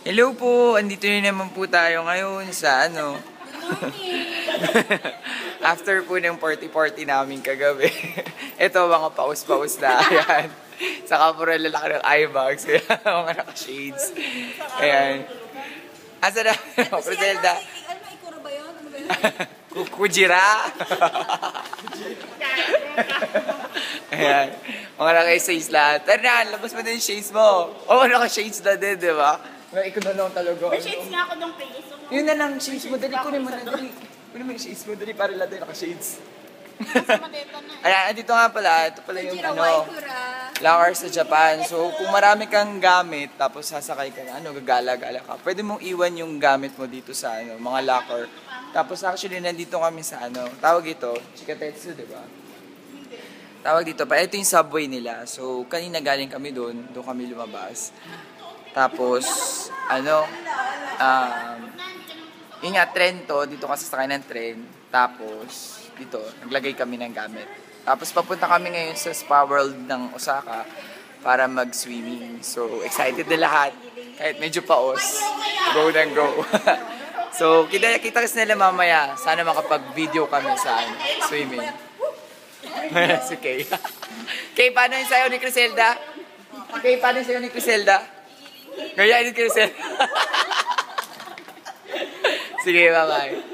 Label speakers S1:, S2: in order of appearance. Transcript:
S1: Hello po, andito na naman po tayo ngayon sa ano. After po ng party-party namin kagabi. Ito mga paus-paus na. Ayan. Saka puro lalaki ng eye bags. Mga naka-shades. Ayan. Asa na? Griselda.
S2: Ano ba, ikura ba yun? Ano ba yun?
S1: Kujira. Ayan. Mga naka-shades lahat. Tara, labas mo din yung shades mo. Oo, naka-shades na din, di ba? Ikaw na lang talaga.
S2: May shades nga ako nung face.
S1: Yun na lang, shades mo. Dali, kunin mo na. Dali. Kunin mo yung shades mo. Dali, para lahat tayo naka-shades. Ayan, dito nga pala. Ito pala yung locker sa Japan. So, kung marami kang gamit, tapos sasakay ka na, gagala-gala ka, pwede mong iwan yung gamit mo dito sa mga locker. Tapos actually, nandito kami sa tawag ito, Chikatetsu, di ba? Tawag dito pa. Ito yung subway nila. So, kanina galing kami doon kami lumabas. Tapos, yun nga, tren to. Dito kasi sakay ng tren. Tapos, dito, naglagay kami ng gamit. Tapos, papunta kami ngayon sa Spa World ng Osaka para mag-swimming. So, excited na lahat. Kahit medyo paos. Go and go. So, kita kasi nila mamaya. Sana makapag-video kami sa swimming. Si Kay. Kay, paano yung sayo ni Griselda? Kay, paano yung sayo ni Griselda? Ngayon ni Griselda. Sige, bye-bye.